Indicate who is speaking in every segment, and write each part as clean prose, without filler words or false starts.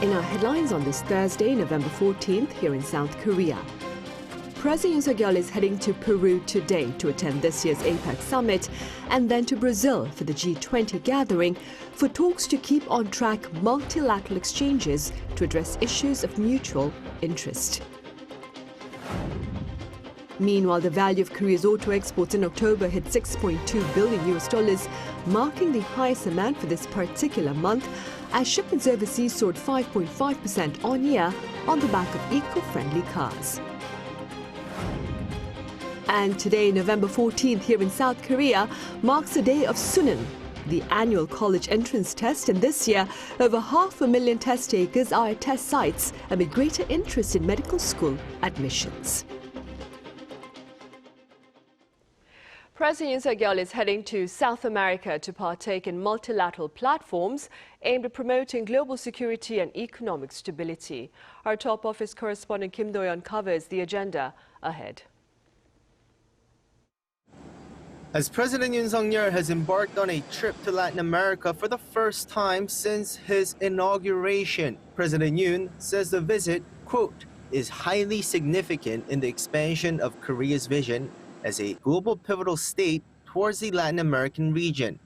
Speaker 1: In our headlines on this Thursday, November 14th, here in South Korea. President Yoon Suk-yeol is heading to Peru today to attend this year's APEC summit and then to Brazil for the G20 gathering for talks to keep on track multilateral exchanges to address issues of mutual interest. Meanwhile, the value of Korea's auto exports in October hit $6.2 billion, marking the highest amount for this particular month, as shipments overseas soared 5.5% on year on the back of eco-friendly cars. And today, November 14th, here in South Korea, marks the day of Suneung, the annual college entrance test, and this year, over 500,000 test takers are at test sites amid greater interest in medical school admissions. President Yoon Suk-yeol is heading to South America to partake in multilateral platforms aimed at promoting global security and economic stability. Our top office correspondent Kim Do-yeon covers the agenda ahead.
Speaker 2: As President Yoon Suk-yeol has embarked on a trip to Latin America for the first time since his inauguration, President Yoon says the visit, quote, is highly significant in the expansion of Korea's vision as a global pivotal state towards the Latin American region.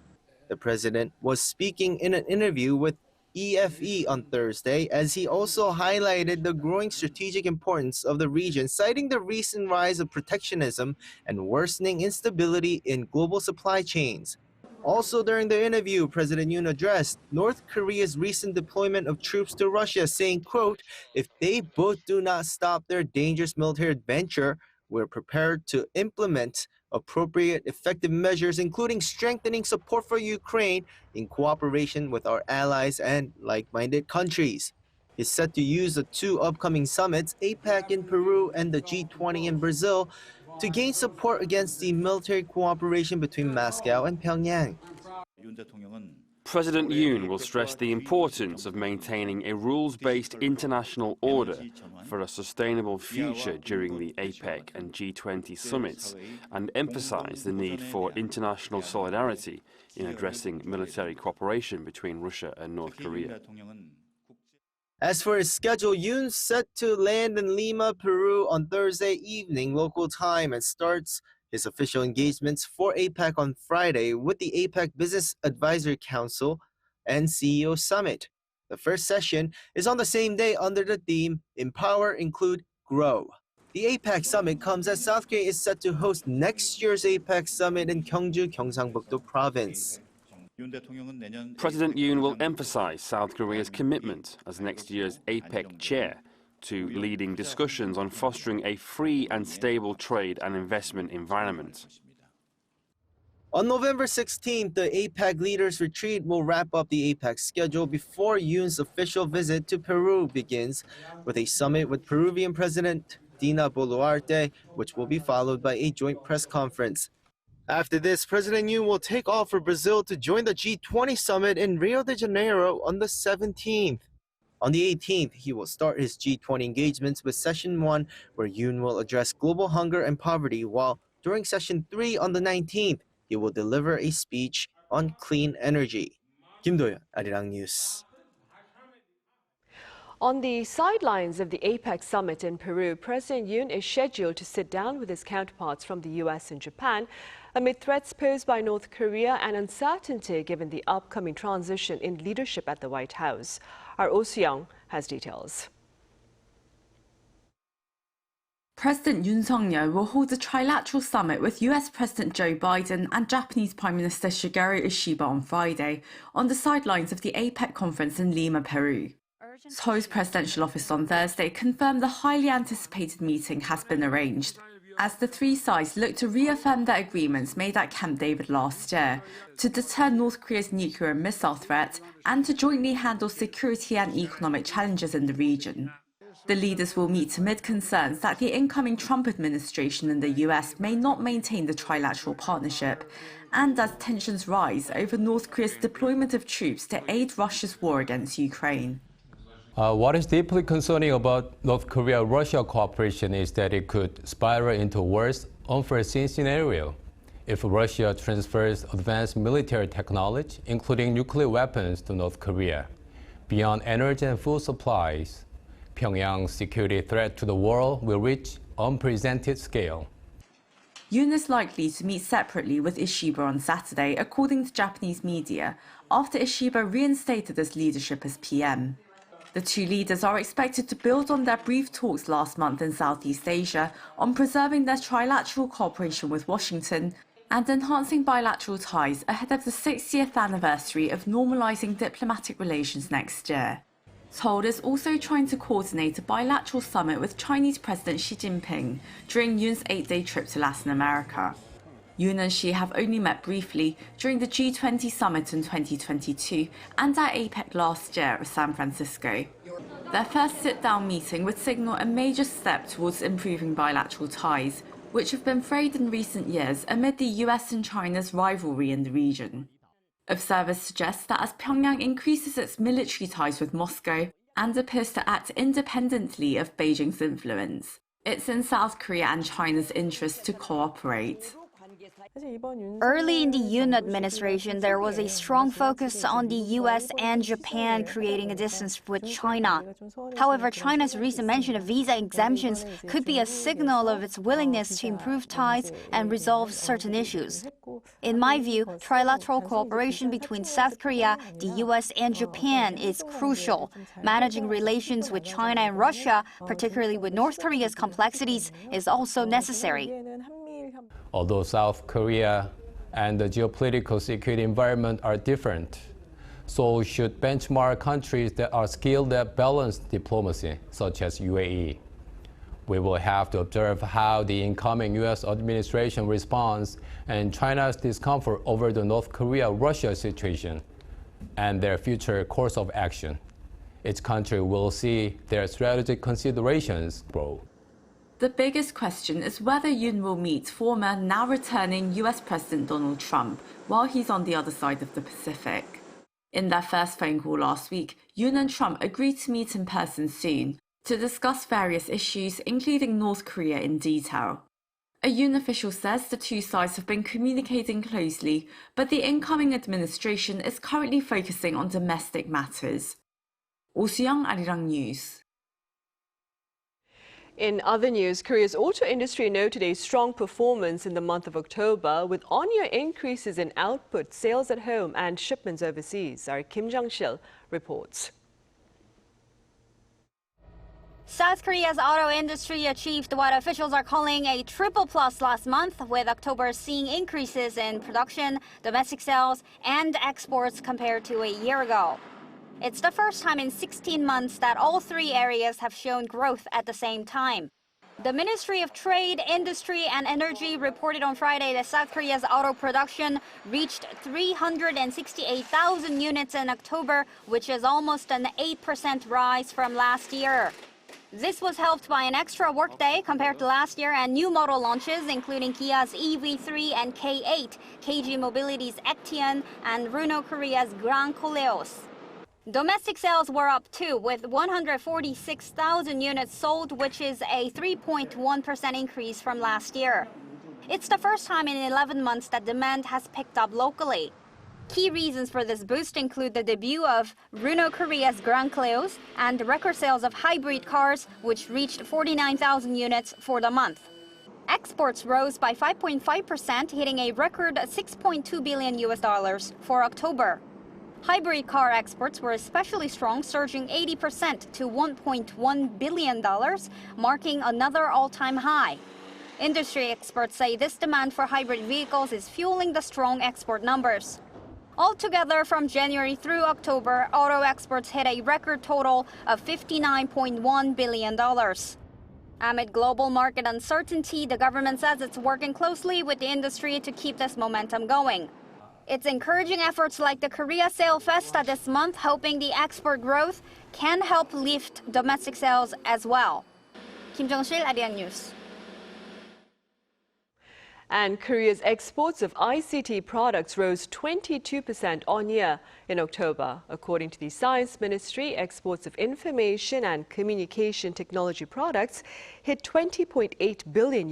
Speaker 2: The president was speaking in an interview with EFE on Thursday as he also highlighted the growing strategic importance of the region, citing the recent rise of protectionism and worsening instability in global supply chains. Also during the interview, President Yoon addressed North Korea's recent deployment of troops to Russia, saying, quote, if they both do not stop their dangerous military adventure, we're prepared to implement appropriate effective measures, including strengthening support for Ukraine in cooperation with our allies and like-minded countries. He's set to use the two upcoming summits, APEC in Peru and the G20 in Brazil, to gain support against the military cooperation between Moscow and Pyongyang.
Speaker 3: President Yoon will stress the importance of maintaining a rules-based international order for a sustainable future during the APEC and G20 summits and emphasize the need for international solidarity in addressing military cooperation between Russia and North Korea.
Speaker 2: As for his schedule, Yoon's set to land in Lima, Peru on Thursday evening local time and starts his official engagements for APEC on Friday with the APEC Business Advisory Council and CEO Summit. The first session is on the same day under the theme Empower, Include, Grow. The APEC Summit comes as South Korea is set to host next year's APEC Summit in Gyeongju, Gyeongsangbuk-do Province.
Speaker 3: President Yoon will emphasize South Korea's commitment as next year's APEC chair to leading discussions on fostering a free and stable trade and investment environment.
Speaker 2: On November 16th, the APEC Leaders Retreat will wrap up the APEC schedule before Yoon's official visit to Peru begins with a summit with Peruvian President Dina Boluarte, which will be followed by a joint press conference. After this, President Yoon will take off for Brazil to join the G20 summit in Rio de Janeiro on the 17th. On the 18th, he will start his G20 engagements with Session 1, where Yoon will address global hunger and poverty, while during Session 3 on the 19th, he will deliver a speech on clean energy. Kim Do-yeon, Arirang News.
Speaker 1: On the sidelines of the APEC summit in Peru, President Yoon is scheduled to sit down with his counterparts from the U.S. and Japan amid threats posed by North Korea and uncertainty given the upcoming transition in leadership at the White House. Our Suneung has details.
Speaker 4: President Yoon Suk-yeol will hold a trilateral summit with US President Joe Biden and Japanese Prime Minister Shigeru Ishiba on Friday on the sidelines of the APEC conference in Lima, Peru. Seoul's presidential office on Thursday confirmed the highly anticipated meeting has been arranged, as the three sides look to reaffirm their agreements made at Camp David last year to deter North Korea's nuclear and missile threat and to jointly handle security and economic challenges in the region. The leaders will meet amid concerns that the incoming Trump administration in the US may not maintain the trilateral partnership, and as tensions rise over North Korea's deployment of troops to aid Russia's war against Ukraine.
Speaker 5: What is deeply concerning about North Korea-Russia cooperation is that it could spiral into a worse, unforeseen scenario. If Russia transfers advanced military technology, including nuclear weapons, to North Korea, Beyond energy and food supplies, Pyongyang's security threat to the world will reach unprecedented scale.
Speaker 4: Yoon is likely to meet separately with Ishiba on Saturday, according to Japanese media, after Ishiba reinstated his leadership as PM. The two leaders are expected to build on their brief talks last month in Southeast Asia on preserving their trilateral cooperation with Washington and enhancing bilateral ties ahead of the 60th anniversary of normalizing diplomatic relations next year. Seoul is also trying to coordinate a bilateral summit with Chinese President Xi Jinping during Yoon's 8-day trip to Latin America. Yoon and Xi have only met briefly during the G20 summit in 2022 and at APEC last year in San Francisco. Their first sit-down meeting would signal a major step towards improving bilateral ties, which have been frayed in recent years amid the US and China's rivalry in the region. Observers suggest that as Pyongyang increases its military ties with Moscow and appears to act independently of Beijing's influence, it's in South Korea and China's interest to cooperate.
Speaker 6: Early in the Yoon administration, there was a strong focus on the U.S. and Japan creating a distance with China. However, China's recent mention of visa exemptions could be a signal of its willingness to improve ties and resolve certain issues. In my view, trilateral cooperation between South Korea, the U.S. and Japan is crucial. Managing relations with China and Russia, particularly with North Korea's complexities, is also necessary.
Speaker 5: Although South Korea and the geopolitical security environment are different, Seoul should benchmark countries that are skilled at balanced diplomacy, such as UAE. We will have to observe how the incoming U.S. administration responds and China's discomfort over the North Korea-Russia situation and their future course of action. Each country will see their strategic considerations grow.
Speaker 4: The biggest question is whether Yoon will meet former, now returning US President Donald Trump while he's on the other side of the Pacific. In their first phone call last week, Yoon and Trump agreed to meet in person soon to discuss various issues, including North Korea in detail. A Yoon official says the two sides have been communicating closely, but the incoming administration is currently focusing on domestic matters. Suneung, Arirang News.
Speaker 7: In other news, Korea's auto industry noted a strong performance in the month of October, with on-year increases in output, sales at home and shipments overseas. Our Kim Jung-sil reports.
Speaker 6: South Korea's auto industry achieved what officials are calling a triple plus last month, with October seeing increases in production, domestic sales, and exports compared to a year ago. It's the first time in 16 months that all three areas have shown growth at the same time. The Ministry of Trade, Industry and Energy reported on Friday that South Korea's auto production reached 368,000 units in October, which is almost an 8% rise from last year. This was helped by an extra workday compared to last year and new model launches, including Kia's EV3 and K8, KG Mobility's Acteon, and Renault Korea's Grand Koleos. Domestic sales were up too, with 146,000 units sold, which is a 3.1% increase from last year. It's the first time in 11 months that demand has picked up locally. Key reasons for this boost include the debut of Renault Korea's Grand Koleos and record sales of hybrid cars, which reached 49,000 units for the month. Exports rose by 5.5%, hitting a record $6.2 billion for October. Hybrid car exports were especially strong, surging 80% to $1.1 billion, marking another all-time high. Industry experts say this demand for hybrid vehicles is fueling the strong export numbers. Altogether, from January through October, auto exports hit a record total of $59.1 billion. Amid global market uncertainty, the government says it's working closely with the industry to keep this momentum going. It's encouraging efforts like the Korea Sale Festa this month, hoping the export growth can help lift domestic sales as well. Kim Jung-sil, Arirang News.
Speaker 7: And Korea's exports of ICT products rose 22% on-year in October. According to the Science Ministry, exports of information and communication technology products hit $20.8 billion.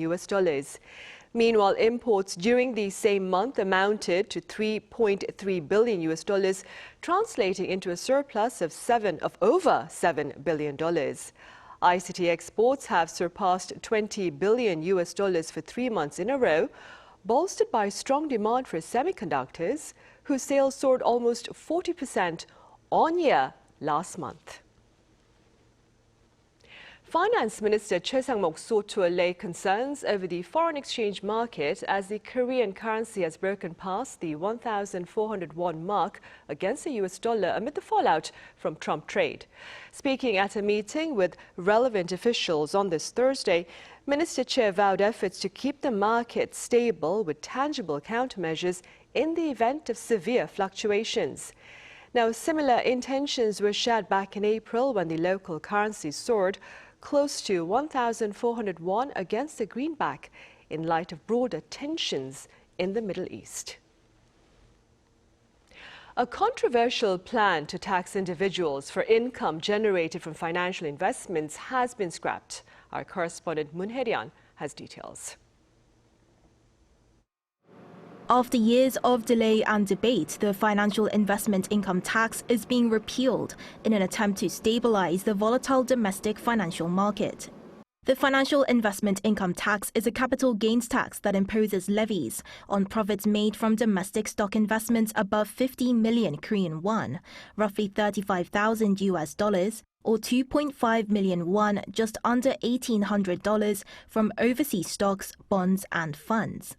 Speaker 7: Meanwhile, imports during the same month amounted to $3.3 billion, translating into a surplus of over $7 billion. ICT exports have surpassed $20 billion for 3 months in a row, bolstered by strong demand for semiconductors, whose sales soared almost 40% on-year last month. Finance Minister Choi Sang-mok sought to allay concerns over the foreign exchange market as the Korean currency has broken past the 1,400 won mark against the US dollar amid the fallout from Trump trade. Speaking at a meeting with relevant officials on this Thursday, Minister Choi vowed efforts to keep the market stable with tangible countermeasures in the event of severe fluctuations. Now, similar intentions were shared back in April when the local currency soared close to 1,400 won against the greenback in light of broader tensions in the Middle East. A controversial plan to tax individuals for income generated from financial investments has been scrapped. Our correspondent Moon Hae-ryun has details.
Speaker 8: After years of delay and debate, the financial investment income tax is being repealed in an attempt to stabilize the volatile domestic financial market. The financial investment income tax is a capital gains tax that imposes levies on profits made from domestic stock investments above 50 million Korean won, roughly $35,000, or 2.5 million won, just under $1,800 from overseas stocks, bonds and funds.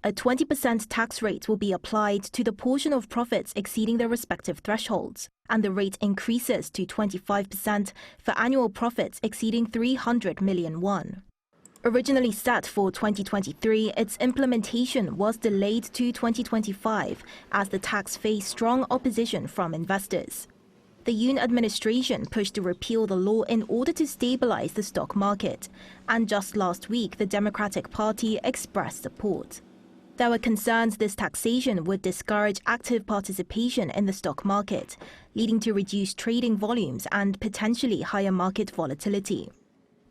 Speaker 8: A 20% tax rate will be applied to the portion of profits exceeding their respective thresholds, and the rate increases to 25% for annual profits exceeding 300 million won. Originally set for 2023, its implementation was delayed to 2025 as the tax faced strong opposition from investors. The Yoon administration pushed to repeal the law in order to stabilize the stock market, and just last week the Democratic Party expressed support. There were concerns this taxation would discourage active participation in the stock market, leading to reduced trading volumes and potentially higher market volatility.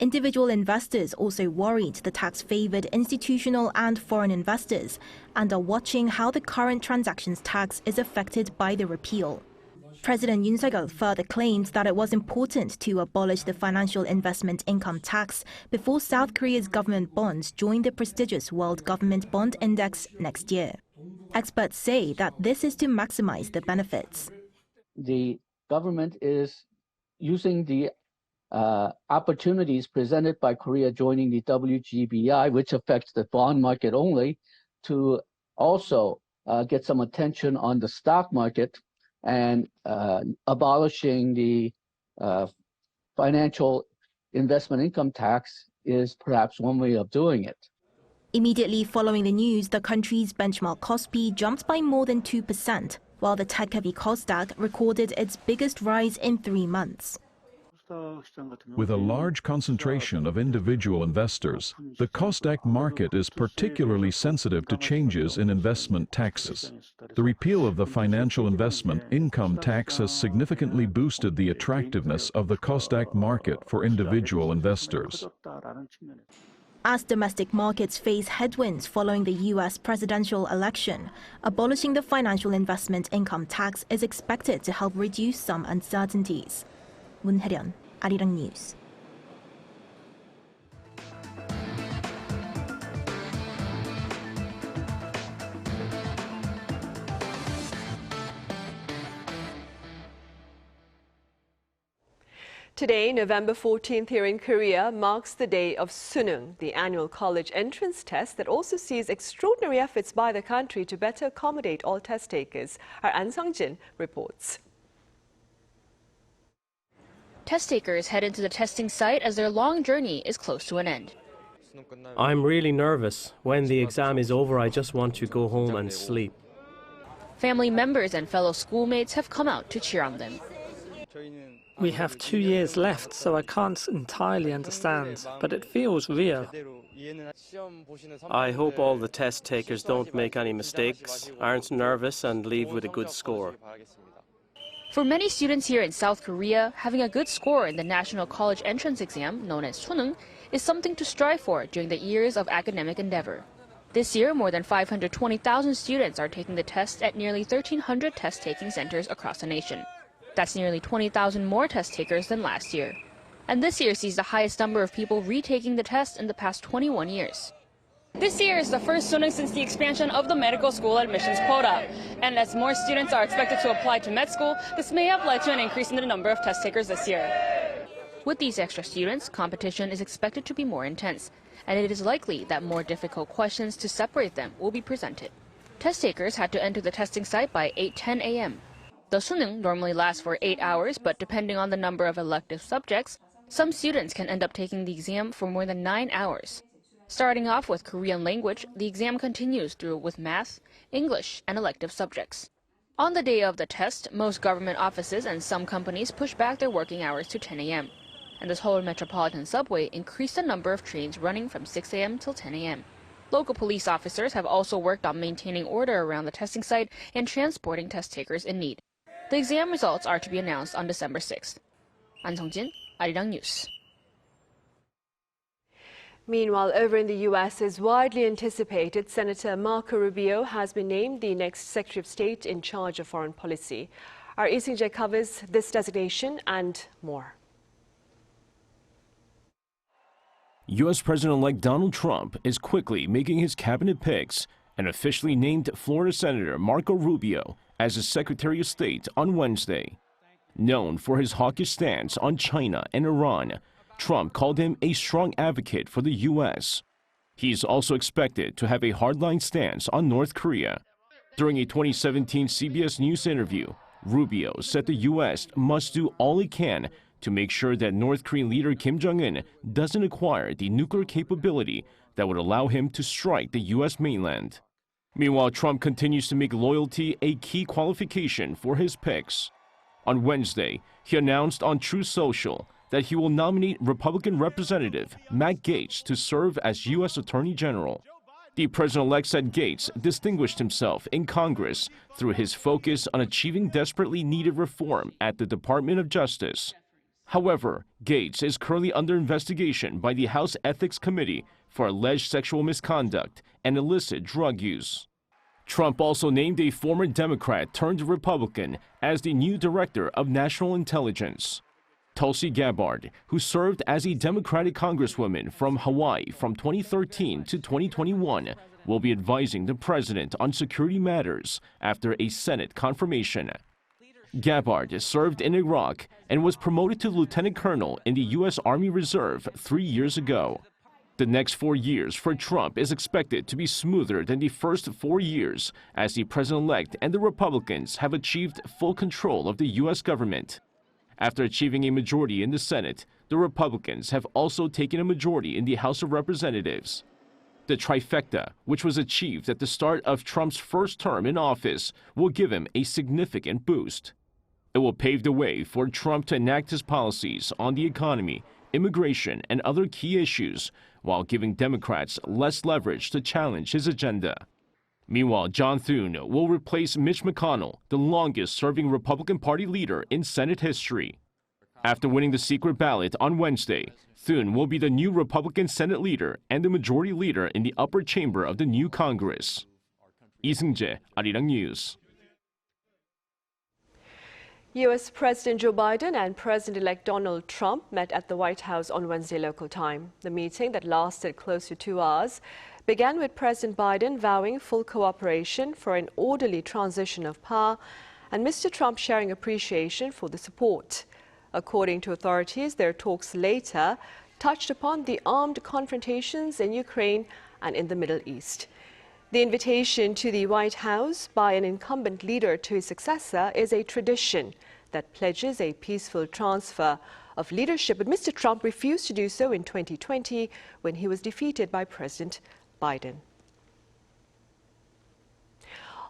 Speaker 8: Individual investors also worried the tax favored institutional and foreign investors and are watching how the current transactions tax is affected by the repeal. President Yoon further claimed that it was important to abolish the financial investment income tax before South Korea's government bonds join the prestigious World Government Bond Index next year. Experts say that this is to maximize the benefits.
Speaker 9: The government is using the opportunities presented by Korea joining the WGBI, which affects the bond market only, to also get some attention on the stock market, and abolishing the financial investment income tax is perhaps one way of doing it.
Speaker 8: Immediately following the news, the country's benchmark Kospi jumped by more than 2%, while the tech-heavy Kosdaq recorded its biggest rise in 3 months.
Speaker 10: With a large concentration of individual investors, the Kosdaq market is particularly sensitive to changes in investment taxes. The repeal of the financial investment income tax has significantly boosted the attractiveness of the Kosdaq market for individual investors.
Speaker 8: As domestic markets face headwinds following the U.S. presidential election, abolishing the financial investment income tax is expected to help reduce some uncertainties. Moon Hae-ryun, Arirang News.
Speaker 7: Today, November 14th here in Korea, marks the day of Suneung, the annual college entrance test that also sees extraordinary efforts by the country to better accommodate all test takers. Our An Sung-jin reports.
Speaker 11: Test takers head into the testing site as their long journey is close to an end.
Speaker 12: I'm really nervous. When the exam is over, I just want to go home and sleep.
Speaker 11: Family members and fellow schoolmates have come out to cheer on them.
Speaker 13: We have 2 years left, so I can't entirely understand, but it feels real.
Speaker 12: I hope all the test takers don't make any mistakes, aren't nervous, and leave with a good score.
Speaker 11: For many students here in South Korea, having a good score in the National College Entrance Exam, known as Suneung, is something to strive for during the years of academic endeavor. This year, more than 520,000 students are taking the test at nearly 1,300 test-taking centers across the nation. That's nearly 20,000 more test takers than last year. And this year sees the highest number of people retaking the test in the past 21 years.
Speaker 14: This year is the first Suneung since the expansion of the medical school admissions quota. And as more students are expected to apply to med school, this may have led to an increase in the number of test takers this year.
Speaker 11: With these extra students, competition is expected to be more intense, and it is likely that more difficult questions to separate them will be presented. Test takers had to enter the testing site by 8:10 a.m. The Suneung normally lasts for 8 hours, but depending on the number of elective subjects, some students can end up taking the exam for more than 9 hours. Starting off with Korean language, the exam continues through with math, English, and elective subjects. On the day of the test, most government offices and some companies push back their working hours to 10 a.m. And the Seoul Metropolitan Subway increased the number of trains running from 6 a.m. till 10 a.m. Local police officers have also worked on maintaining order around the testing site and transporting test takers in need. The exam results are to be announced on December 6th. An Sung-jin, Arirang News.
Speaker 7: Meanwhile, over in the U.S., as widely anticipated, Senator Marco Rubio has been named the next Secretary of State in charge of foreign policy. Our Lee Seung-jae covers this designation and more.
Speaker 15: U.S. President-elect Donald Trump is quickly making his cabinet picks and officially named Florida Senator Marco Rubio as his Secretary of State on Wednesday. Known for his hawkish stance on China and Iran, Trump called him a strong advocate for the U.S. He's also expected to have a hardline stance on North Korea. During a 2017 CBS News interview, Rubio said the U.S. must do all it can to make sure that North Korean leader Kim Jong-un doesn't acquire the nuclear capability that would allow him to strike the U.S. mainland. Meanwhile, Trump continues to make loyalty a key qualification for his picks. On Wednesday, he announced on Truth Social that he will nominate Republican Representative Matt Gaetz to serve as U.S. Attorney General. The president-elect said Gaetz distinguished himself in Congress through his focus on achieving desperately needed reform at the Department of Justice. However, Gaetz is currently under investigation by the House Ethics Committee for alleged sexual misconduct and illicit drug use. Trump also named a former Democrat turned Republican as the new Director of National Intelligence. Tulsi Gabbard, who served as a Democratic Congresswoman from Hawaii from 2013 to 2021, will be advising the president on security matters after a Senate confirmation. Gabbard served in Iraq and was promoted to lieutenant colonel in the U.S. Army Reserve 3 years ago. The next 4 years for Trump is expected to be smoother than the first 4 years, as the president-elect and the Republicans have achieved full control of the U.S. government. After achieving a majority in the Senate, the Republicans have also taken a majority in the House of Representatives. The trifecta, which was achieved at the start of Trump's first term in office, will give him a significant boost. It will pave the way for Trump to enact his policies on the economy, immigration, and other key issues, while giving Democrats less leverage to challenge his agenda. Meanwhile, John Thune will replace Mitch McConnell, the longest-serving Republican Party leader in Senate history. After winning the secret ballot on Wednesday, Thune will be the new Republican Senate leader and the majority leader in the upper chamber of the new Congress. Lee Seung-jae, Arirang News.
Speaker 7: U.S. President Joe Biden and President-elect Donald Trump met at the White House on Wednesday local time. The meeting, that lasted close to 2 hours, began with President Biden vowing full cooperation for an orderly transition of power and Mr. Trump sharing appreciation for the support. According to authorities, their talks later touched upon the armed confrontations in Ukraine and in the Middle East. The invitation to the White House by an incumbent leader to his successor is a tradition that pledges a peaceful transfer of leadership, but Mr. Trump refused to do so in 2020 when he was defeated by President Biden.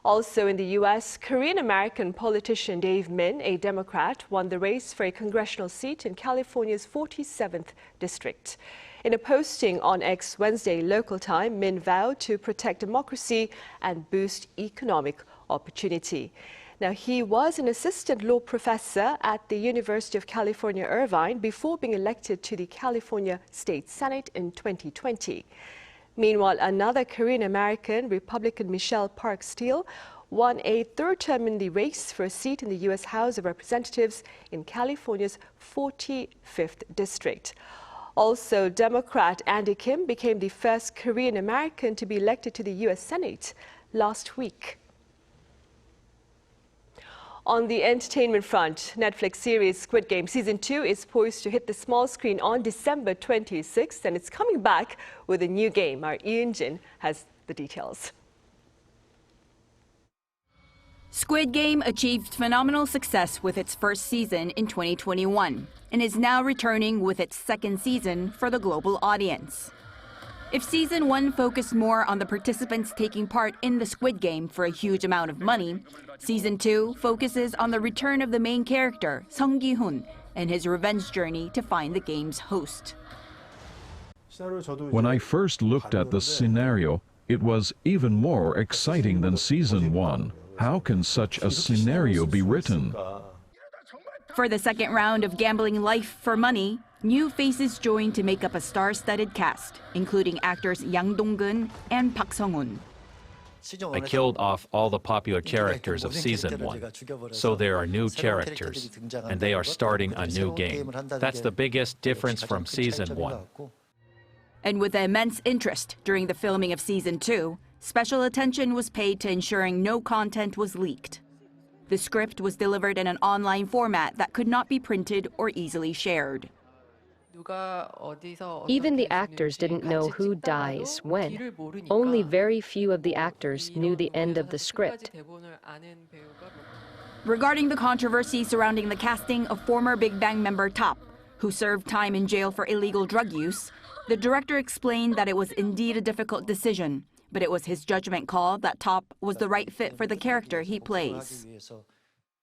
Speaker 7: Also in the U.S., Korean-American politician Dave Min, a Democrat, won the race for a congressional seat in California's 47th district. In a posting on X Wednesday local time, Min vowed to protect democracy and boost economic opportunity. Now, he was an assistant law professor at the University of California, Irvine, before being elected to the California State Senate in 2020. Meanwhile, another Korean-American, Republican Michelle Park Steele, won a third term in the race for a seat in the U.S. House of Representatives in California's 45th district. Also, Democrat Andy Kim became the first Korean-American to be elected to the U.S. Senate last week. On the entertainment front, Netflix series Squid Game Season 2 is poised to hit the small screen on December 26th, and it's coming back with a new game. Our Yoon has the details.
Speaker 16: Squid Game achieved phenomenal success with its first season in 2021 and is now returning with its second season for the global audience. If Season 1 focused more on the participants taking part in the Squid Game for a huge amount of money, Season 2 focuses on the return of the main character, Sung Gi-hun, and his revenge journey to find the game's host.
Speaker 10: When I first looked at the scenario, it was even more exciting than Season 1. How can such a scenario be written?
Speaker 16: For the second round of Gambling Life for Money, new faces joined to make up a star-studded cast, including actors Yang Dong-gun and Park Sung-hoon.
Speaker 17: I killed off all the popular characters of Season 1, so there are new characters, and they are starting a new game. That's the biggest difference from Season 1.
Speaker 16: And with immense interest during the filming of Season 2, special attention was paid to ensuring no content was leaked. The script was delivered in an online format that could not be printed or easily shared.
Speaker 18: Even the actors didn't know who dies when. Only very few of the actors knew the end of the script.
Speaker 16: Regarding the controversy surrounding the casting of former Big Bang member Top, who served time in jail for illegal drug use, the director explained that it was indeed a difficult decision, but it was his judgment call that Top was the right fit for the character he plays.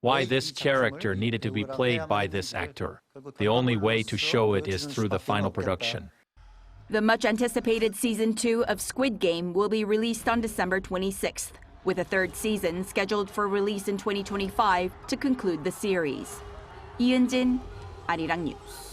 Speaker 17: Why this character needed to be played by this actor. The only way to show it is through the final production.
Speaker 16: The much-anticipated Season 2 of Squid Game will be released on December 26th, with a third season scheduled for release in 2025 to conclude the series. Yoon, Arirang News.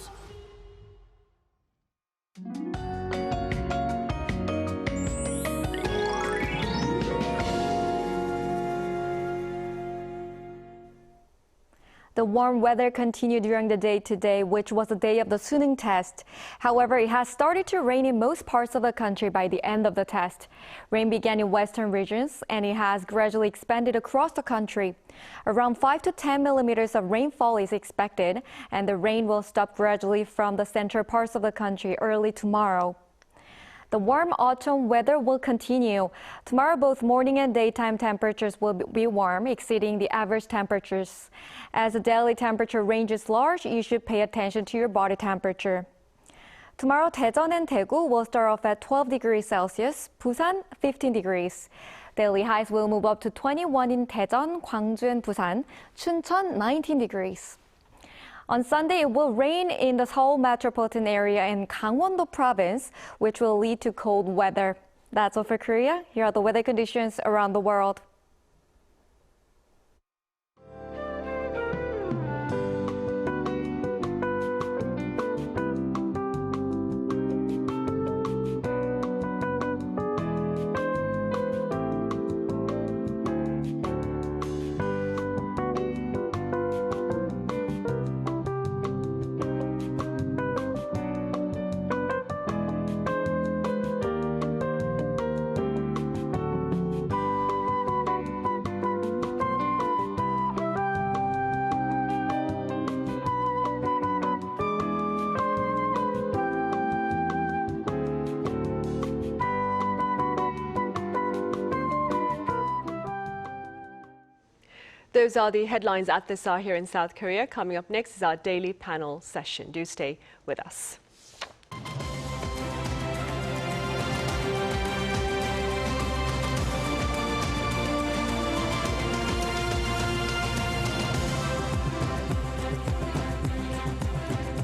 Speaker 19: The warm weather continued during the day today, which was the day of the Suneung test. However, it has started to rain in most parts of the country by the end of the test. Rain began in western regions, and it has gradually expanded across the country. Around 5 to 10 millimeters of rainfall is expected, and the rain will stop gradually from the central parts of the country early tomorrow. The warm autumn weather will continue. Tomorrow, both morning and daytime temperatures will be warm, exceeding the average temperatures. As the daily temperature range is large, you should pay attention to your body temperature. Tomorrow, Daejeon and Daegu will start off at 12 degrees Celsius, Busan 15 degrees. Daily highs will move up to 21 in Daejeon, Gwangju, and Busan, Chuncheon 19 degrees. On Sunday, it will rain in the Seoul metropolitan area and Gangwon-do province, which will lead to cold weather. That's all for Korea. Here are the weather conditions around the world. Those are the headlines at this hour here in South Korea. Coming up next is our daily panel session. Do stay with us.